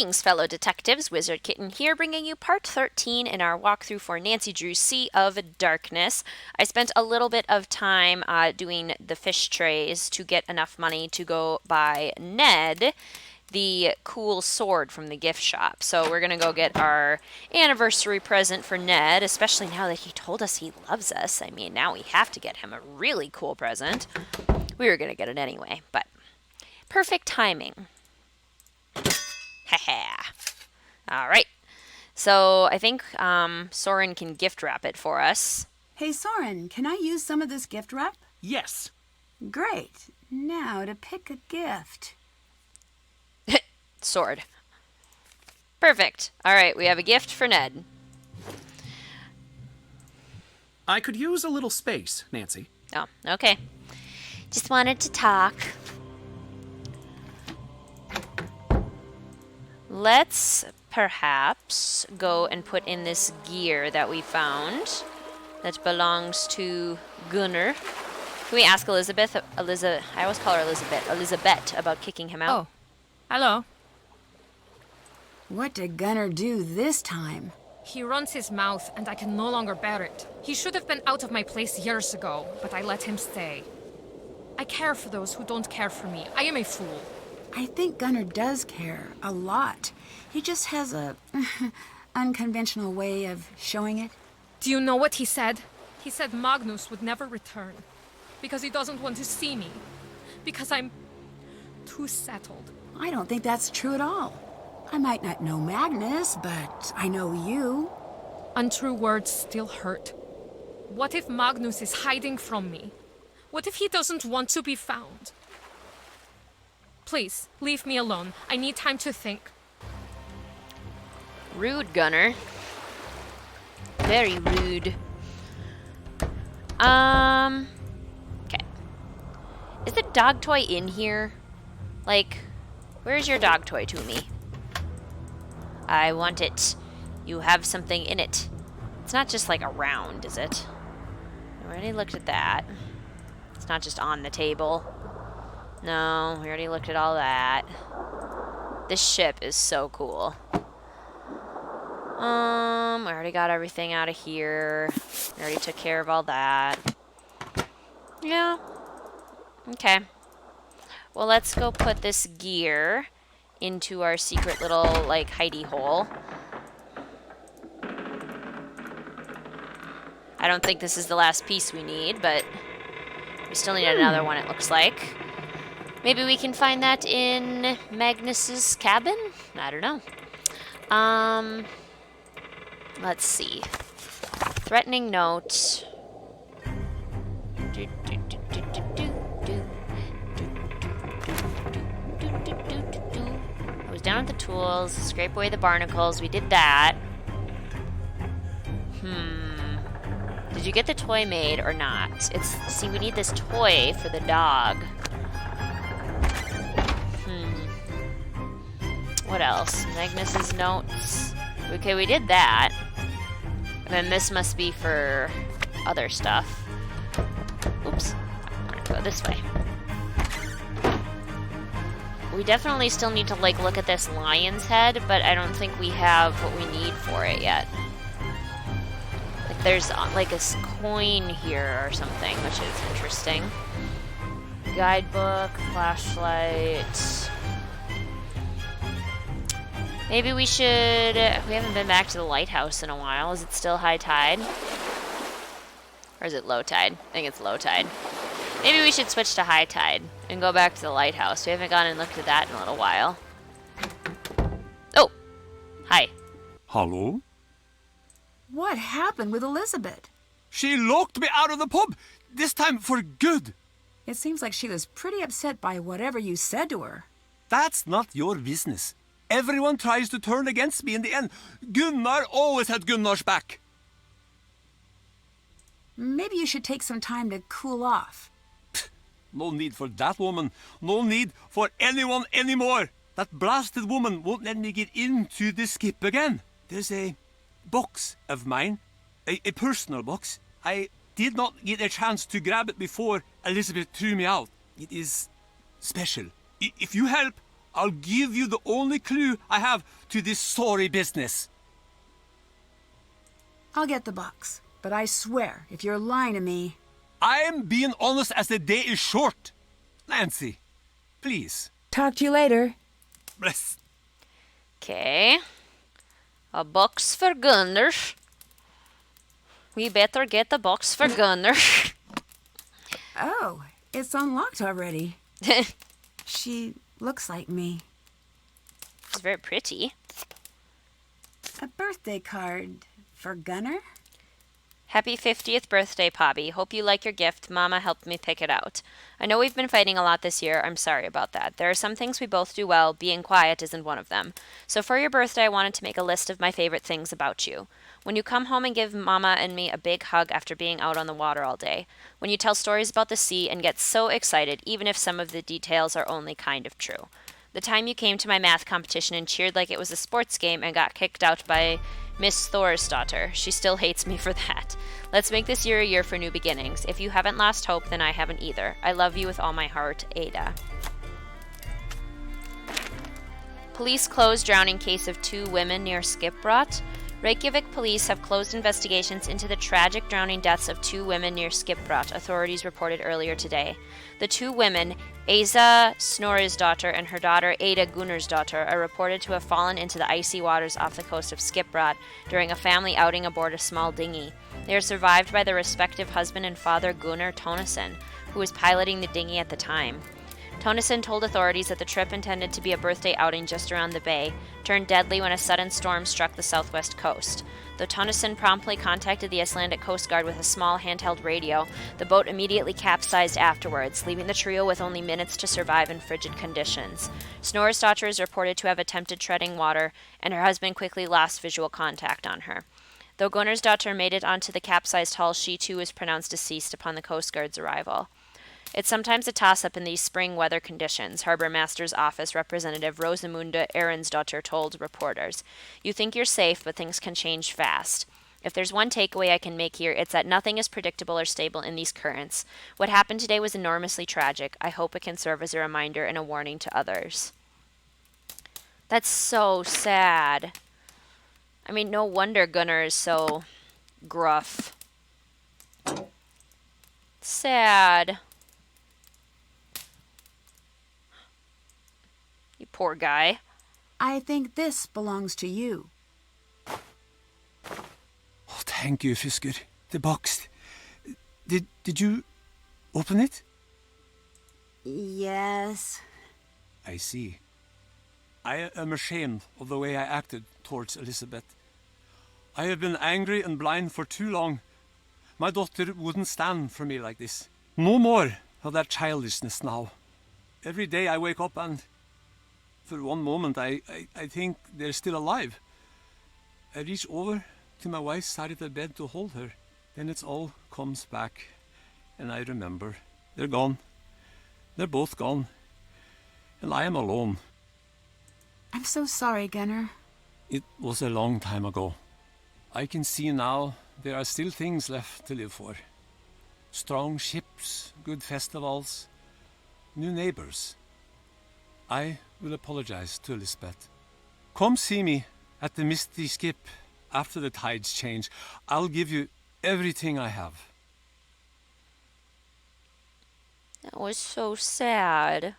Greetings, fellow detectives. Wizard Kitten here, bringing you part 13 in our walkthrough for Nancy Drew's Sea of Darkness. I spent a little bit of time doing the fish trays to get enough money to go buy Ned the cool sword from the gift shop. So we're going to go get our anniversary present for Ned, especially now that he told us he loves us. I mean, now we have to get him a really cool present. We were going to get it anyway, but perfect timing. Haha. All right. So I think Soren can gift wrap it for us. Hey, Soren, can I use some of this gift wrap? Yes. Great. Now to pick a gift. Sword. Perfect. All right, we have a gift for Ned. I could use a little space, Nancy. Oh, okay. Just wanted to talk. Let's perhaps go and put in this gear that we found that belongs to Gunnar. Can we ask Elisabet, I always call her Elisabet, about kicking him out? Oh, hello. What did Gunnar do this time? He runs his mouth, and I can no longer bear it. He should have been out of my place years ago, but I let him stay. I care for those who don't care for me. I am a fool. I think Gunnar does care a lot. He just has a unconventional way of showing it. Do you know what he said? He said Magnus would never return. Because he doesn't want to see me. Because I'm too settled. I don't think that's true at all. I might not know Magnus, but I know you. Untrue words still hurt. What if Magnus is hiding from me? What if he doesn't want to be found? Please, leave me alone. I need time to think. Rude, Gunnar. Very rude. Okay. Is the dog toy in here? Like, where's your dog toy to me? I want it. You have something in it. It's not just like around, is it? I already looked at that. It's not just on the table. No, we already looked at all that. This ship is so cool. I already got everything out of here. We already took care of all that. Yeah. Okay. Well, let's go put this gear into our secret little, like, hidey hole. I don't think this is the last piece we need, but we still need another one, it looks like. Maybe we can find that in Magnus's cabin? I don't know. Let's see. Threatening note. I was down at the tools, scrape away the barnacles. We did that. Did you get the toy made or not? See, we need this toy for the dog. What else? Magnus's notes. Okay, we did that. And then this must be for other stuff. Oops. I'm gonna go this way. We definitely still need to, like, look at this lion's head, but I don't think we have what we need for it yet. Like, there's, like, a coin here or something, which is interesting. Guidebook, flashlight. Maybe we should... We haven't been back to the Lighthouse in a while. Is it still high tide? Or is it low tide? I think it's low tide. Maybe we should switch to high tide and go back to the Lighthouse. We haven't gone and looked at that in a little while. Oh! Hi. Hallo? What happened with Elisabet? She locked me out of the pub, this time for good. It seems like she was pretty upset by whatever you said to her. That's not your business. Everyone tries to turn against me in the end. Gunnar always had Gunnar's back. Maybe you should take some time to cool off. No need for that woman. No need for anyone anymore. That blasted woman won't let me get into the skip again. There's a box of mine, a personal box. I did not get a chance to grab it before Elisabet threw me out. It is special. If you help, I'll give you the only clue I have to this sorry business. I'll get the box, but I swear, if you're lying to me... I am being honest as the day is short. Nancy, please. Talk to you later. Bless. Okay. A box for Gunnar. We better get the box for Gunnar. Oh, it's unlocked already. She looks like me. It's very pretty. A birthday card for Gunnar? Happy 50th birthday, Poppy. Hope you like your gift. Mama helped me pick it out. I know we've been fighting a lot this year. I'm sorry about that. There are some things we both do well. Being quiet isn't one of them. So for your birthday, I wanted to make a list of my favorite things about you. When you come home and give Mama and me a big hug after being out on the water all day. When you tell stories about the sea and get so excited, even if some of the details are only kind of true. The time you came to my math competition and cheered like it was a sports game and got kicked out by Miss Thor's daughter. She still hates me for that. Let's make this year a year for new beginnings. If you haven't lost hope, then I haven't either. I love you with all my heart, Ada. Police closed drowning case of 2 women near Skipbrot. Reykjavik police have closed investigations into the tragic drowning deaths of 2 women near Skipbrot, authorities reported earlier today. The 2 women, Asa Snorri's daughter and her daughter Ada Gunnar's daughter, are reported to have fallen into the icy waters off the coast of Skipbrot during a family outing aboard a small dinghy. They are survived by their respective husband and father Gunnar Tonnesson, who was piloting the dinghy at the time. Tonnesson told authorities that the trip, intended to be a birthday outing just around the bay, turned deadly when a sudden storm struck the southwest coast. Though Tonnesson promptly contacted the Icelandic Coast Guard with a small handheld radio, the boat immediately capsized afterwards, leaving the trio with only minutes to survive in frigid conditions. Snorri's daughter is reported to have attempted treading water, and her husband quickly lost visual contact on her. Though Gunnar's daughter made it onto the capsized hull, she too was pronounced deceased upon the Coast Guard's arrival. It's sometimes a toss-up in these spring weather conditions, Harbor Master's Office Representative Rosamunda Aronsdottir told reporters. You think you're safe, but things can change fast. If there's one takeaway I can make here, it's that nothing is predictable or stable in these currents. What happened today was enormously tragic. I hope it can serve as a reminder and a warning to others. That's so sad. I mean, no wonder Gunnar is so gruff. Sad. You poor guy. I think this belongs to you. Oh, thank you, Fisker. The box. Did you open it? Yes. I see. I am ashamed of the way I acted towards Elisabet. I have been angry and blind for too long. My daughter wouldn't stand for me like this. No more of that childishness now. Every day I wake up and for one moment I think they're still alive. I reach over to my wife's side of the bed to hold her. Then it all comes back and I remember. They're gone. They're both gone. And I am alone. I'm so sorry, Gunnar. It was a long time ago. I can see now there are still things left to live for. Strong ships, good festivals, new neighbors. I will apologize to Elisabet. Come see me at the Misty Skip after the tides change. I'll give you everything I have. That was so sad.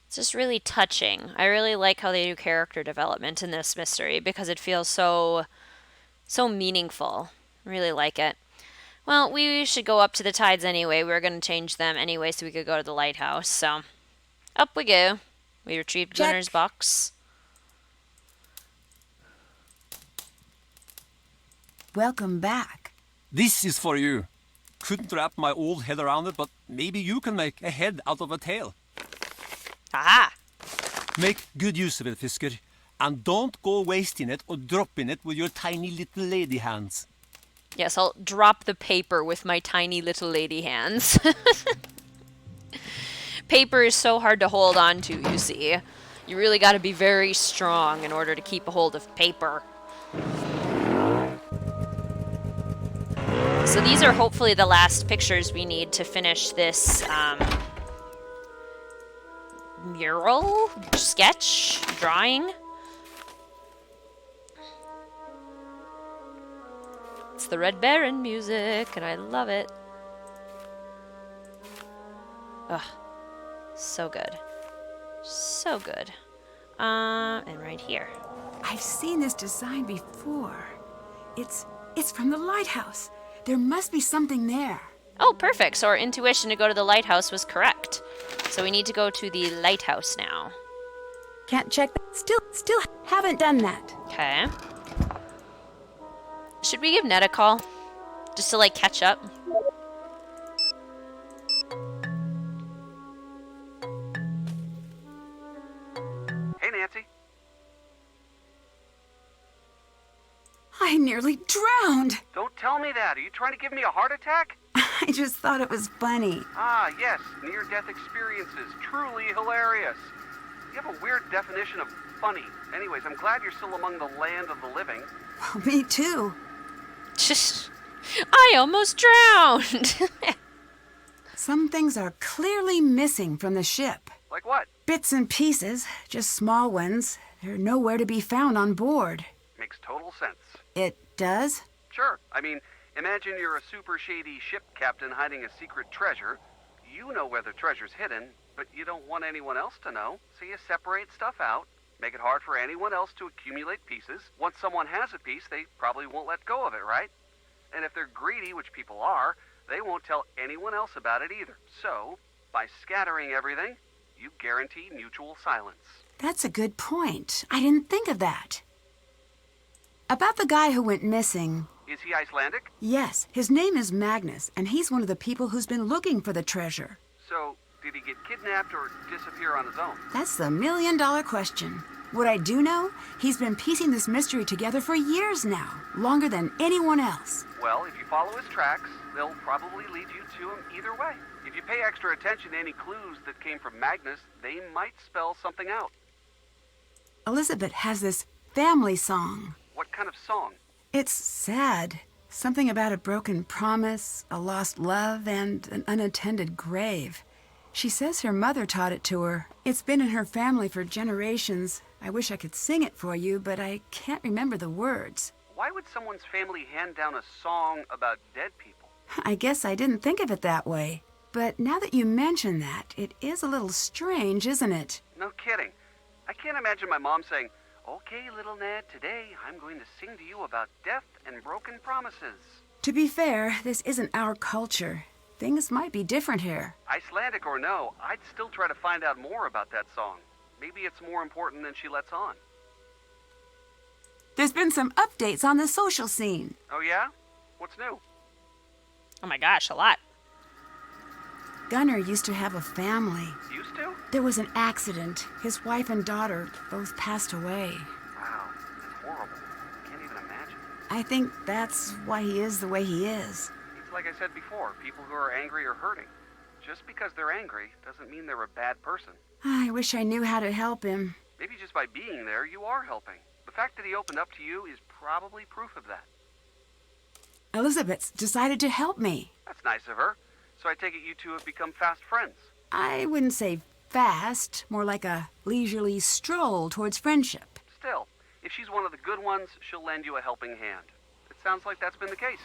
It's just really touching. I really like how they do character development in this mystery because it feels so meaningful. I really like it. Well, we should go up to the tides anyway. We were going to change them anyway so we could go to the lighthouse. So, up we go. We retrieved Check. Gunnar's box. Welcome back. This is for you. Couldn't wrap my old head around it, but maybe you can make a head out of a tail. Aha! Make good use of it, Fisker. And don't go wasting it or dropping it with your tiny little lady hands. Yes, I'll drop the paper with my tiny little lady hands. Paper is so hard to hold on to, you see. You really got to be very strong in order to keep a hold of paper. So these are hopefully the last pictures we need to finish this mural, sketch, drawing. It's the Red Baron music, and I love it. Ugh, so good. So good. And right here. I've seen this design before. It's from the Lighthouse. There must be something there. Oh, perfect. So our intuition to go to the lighthouse was correct. So we need to go to the lighthouse now. Can't check that. Still haven't done that. Okay. Should we give Ned a call? Just to, like, catch up? Hey, Nancy. I nearly drowned. Don't tell me that. Are you trying to give me a heart attack? I just thought it was funny. Ah, yes. Near-death experiences. Truly hilarious. You have a weird definition of funny. Anyways, I'm glad you're still among the land of the living. Well, me too. I almost drowned. Some things are clearly missing from the ship. Like what? Bits and pieces, just small ones. They're nowhere to be found on board. Makes total sense. It does? Sure. I mean, imagine you're a super shady ship captain hiding a secret treasure. You know where the treasure's hidden, but you don't want anyone else to know, so you separate stuff out, make it hard for anyone else to accumulate pieces. Once someone has a piece, they probably won't let go of it, right? And if they're greedy, which people are, they won't tell anyone else about it either. So, by scattering everything, you guarantee mutual silence. That's a good point. I didn't think of that. About the guy who went missing. Is he Icelandic? Yes, his name is Magnus, and he's one of the people who's been looking for the treasure. So, did he get kidnapped or disappear on his own? That's the million-dollar question. What I do know, he's been piecing this mystery together for years now, longer than anyone else. Well, if you follow his tracks, they'll probably lead you to him either way. If you pay extra attention to any clues that came from Magnus, they might spell something out. Elisabet has this family song. What kind of song? It's sad. Something about a broken promise, a lost love, and an unattended grave. She says her mother taught it to her. It's been in her family for generations. I wish I could sing it for you, but I can't remember the words. Why would someone's family hand down a song about dead people? I guess I didn't think of it that way. But now that you mention that, it is a little strange, isn't it? No kidding. I can't imagine my mom saying, "Okay, little Ned, today I'm going to sing to you about death and broken promises." To be fair, this isn't our culture. Things might be different here. Icelandic or no, I'd still try to find out more about that song. Maybe it's more important than she lets on. There's been some updates on the social scene. Oh yeah? What's new? Oh my gosh, a lot. Gunnar used to have a family. Used to? There was an accident. His wife and daughter both passed away. Wow, that's horrible. Can't even imagine. I think that's why he is the way he is. It's like I said before, people who are angry are hurting. Just because they're angry doesn't mean they're a bad person. I wish I knew how to help him. Maybe just by being there, you are helping. The fact that he opened up to you is probably proof of that. Elisabet's decided to help me. That's nice of her. So I take it you two have become fast friends. I wouldn't say fast, more like a leisurely stroll towards friendship. Still, if she's one of the good ones, she'll lend you a helping hand. It sounds like that's been the case.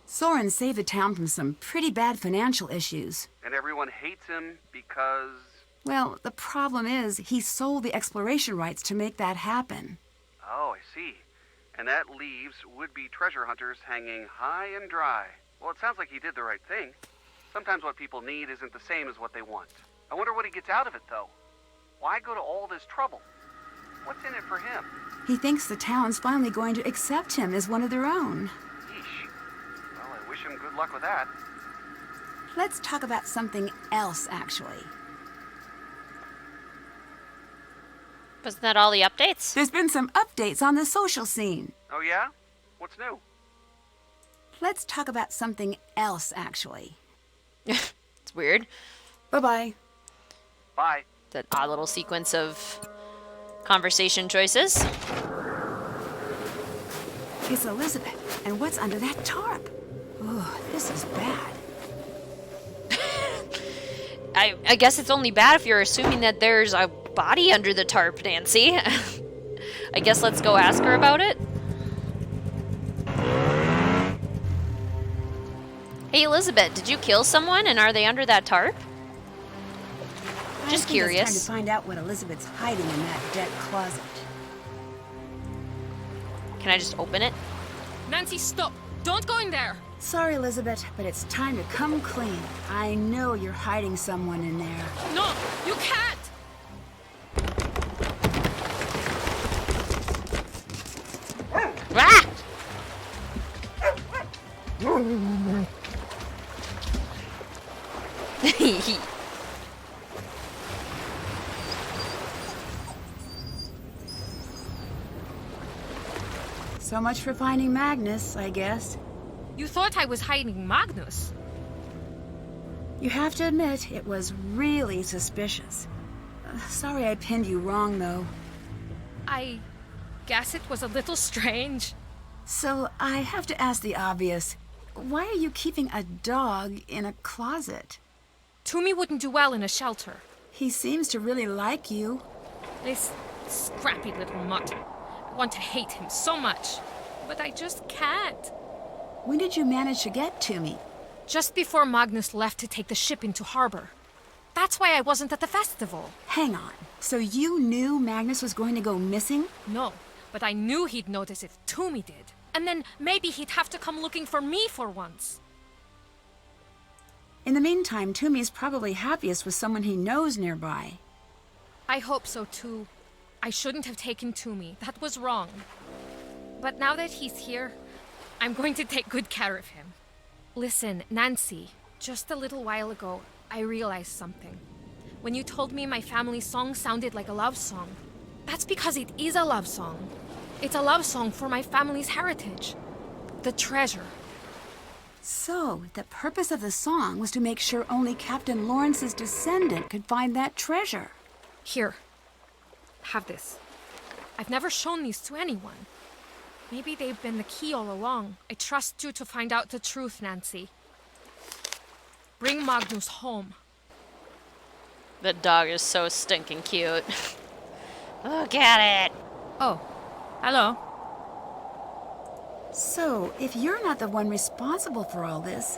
Soren saved the town from some pretty bad financial issues. And everyone hates him because... Well, the problem is he sold the exploration rights to make that happen. Oh, I see. And that leaves would-be treasure hunters hanging high and dry. Well, it sounds like he did the right thing. Sometimes what people need isn't the same as what they want. I wonder what he gets out of it, though. Why go to all this trouble? What's in it for him? He thinks the town's finally going to accept him as one of their own. Yeesh. Well, I wish him good luck with that. Let's talk about something else, actually. Wasn't that all the updates? There's been some updates on the social scene. Oh, yeah? What's new? Let's talk about something else, actually. It's weird. Bye-bye. Bye. That odd little sequence of conversation choices. It's Elisabet. And what's under that tarp? Oh, this is bad. I guess it's only bad if you're assuming that there's a body under the tarp, Nancy. I guess let's go ask her about it. Hey, Elisabet, did you kill someone and are they under that tarp? Just curious. It's time to find out what Elisabet's hiding in that dead closet. Can I just open it? Nancy, stop! Don't go in there! Sorry, Elisabet, but it's time to come clean. I know you're hiding someone in there. No, you can't! Ah! So much for finding Magnus, I guess. You thought I was hiding Magnus? You have to admit, it was really suspicious. Sorry I pinned you wrong, though. I guess it was a little strange. So, I have to ask the obvious. Why are you keeping a dog in a closet? Toomey wouldn't do well in a shelter. He seems to really like you. This scrappy little mutt. I want to hate him so much, but I just can't. When did you manage to get to me? Just before Magnus left to take the ship into harbor. That's why I wasn't at the festival. Hang on. So you knew Magnus was going to go missing? No, but I knew he'd notice if Toomey did. And then maybe he'd have to come looking for me for once. In the meantime, Toomey's probably happiest with someone he knows nearby. I hope so too. I shouldn't have taken Toomey. That was wrong. But now that he's here, I'm going to take good care of him. Listen, Nancy, just a little while ago, I realized something. When you told me my family song sounded like a love song, that's because it is a love song. It's a love song for my family's heritage. The treasure. So, the purpose of the song was to make sure only Captain Lawrence's descendant could find that treasure. Here. Have this. I've never shown these to anyone. Maybe they've been the key all along. I trust you to find out the truth, Nancy. Bring Magnus home. The dog is so stinking cute. Look at it. Oh, hello. So, if you're not the one responsible for all this,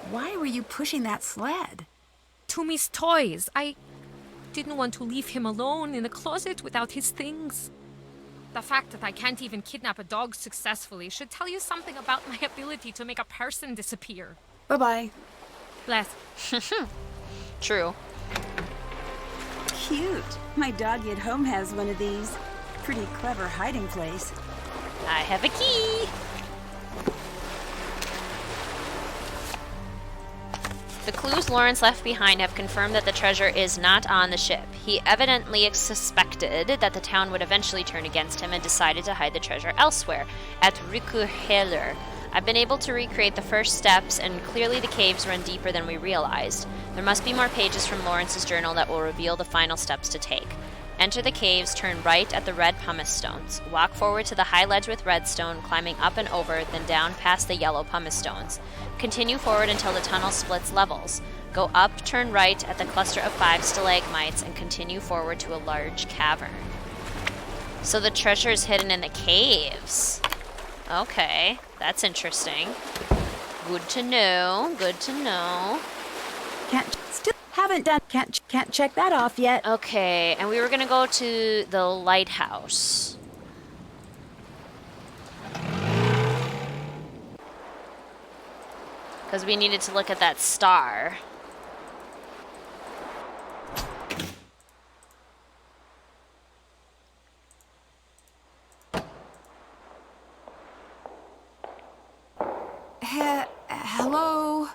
why were you pushing that sled? Toomey's toys. I didn't want to leave him alone in a closet without his things. The fact that I can't even kidnap a dog successfully should tell you something about my ability to make a person disappear. Bye-bye. Bless. True. Cute. My doggy at home has one of these. Pretty clever hiding place. I have a key. The clues Lawrence left behind have confirmed that the treasure is not on the ship. He evidently suspected that the town would eventually turn against him and decided to hide the treasure elsewhere, at Rikuheler. I've been able to recreate the first steps, and clearly the caves run deeper than we realized. There must be more pages from Lawrence's journal that will reveal the final steps to take. Enter the caves, turn right at the red pumice stones. Walk forward to the high ledge with redstone, climbing up and over, then down past the yellow pumice stones. Continue forward until the tunnel splits levels. Go up, turn right at the cluster of 5 stalagmites, and continue forward to a large cavern. So the treasure is hidden in the caves. Okay, that's interesting. Good to know, good to know. Can't check that off yet. Okay, and we were gonna go to the lighthouse. Because we needed to look at that star. Hello?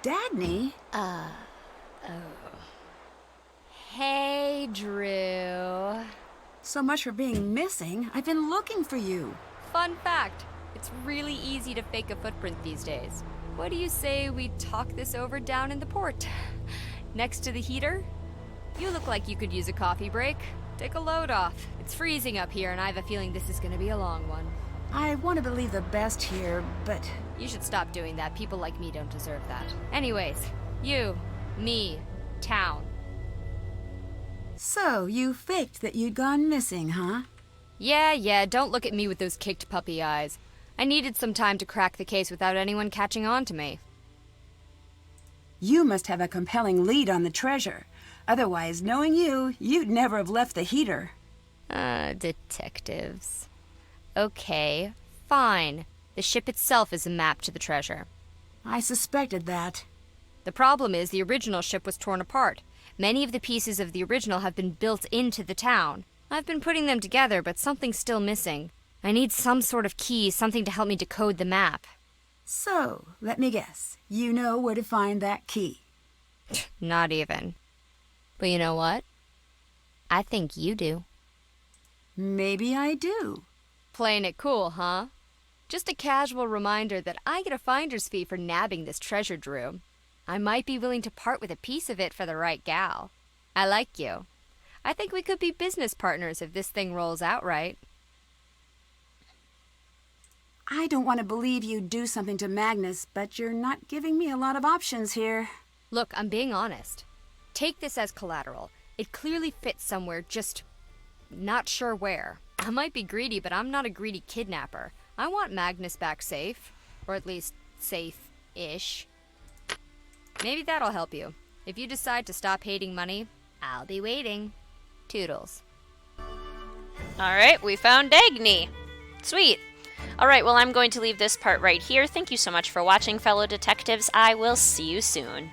Dagny? Hey, Drew. So much for being missing. I've been looking for you. Fun fact, it's really easy to fake a footprint these days. What do you say we talk this over down in the port? Next to the heater? You look like you could use a coffee break. Take a load off. It's freezing up here, and I have a feeling this is gonna be a long one. I want to believe the best here, but You should stop doing that. People like me don't deserve that. Anyways, you, me, town. So, you faked that you'd gone missing, huh? Yeah, don't look at me with those kicked puppy eyes. I needed some time to crack the case without anyone catching on to me. You must have a compelling lead on the treasure. Otherwise, knowing you, you'd never have left the heater. Detectives. Okay, fine. The ship itself is a map to the treasure. I suspected that. The problem is the original ship was torn apart. Many of the pieces of the original have been built into the town. I've been putting them together, but something's still missing. I need some sort of key, something to help me decode the map. So, let me guess. You know where to find that key. Not even. But you know what? I think you do. Maybe I do. Playing it cool, huh? Just a casual reminder that I get a finder's fee for nabbing this treasure, Drew. I might be willing to part with a piece of it for the right gal. I like you. I think we could be business partners if this thing rolls out right. I don't want to believe you'd do something to Magnus, but you're not giving me a lot of options here. Look, I'm being honest. Take this as collateral. It clearly fits somewhere, just not sure where. I might be greedy, but I'm not a greedy kidnapper. I want Magnus back safe. Or at least safe-ish. Maybe that'll help you. If you decide to stop hating money, I'll be waiting. Toodles. Alright, we found Dagny. Sweet. Alright, well, I'm going to leave this part right here. Thank you so much for watching, fellow detectives. I will see you soon.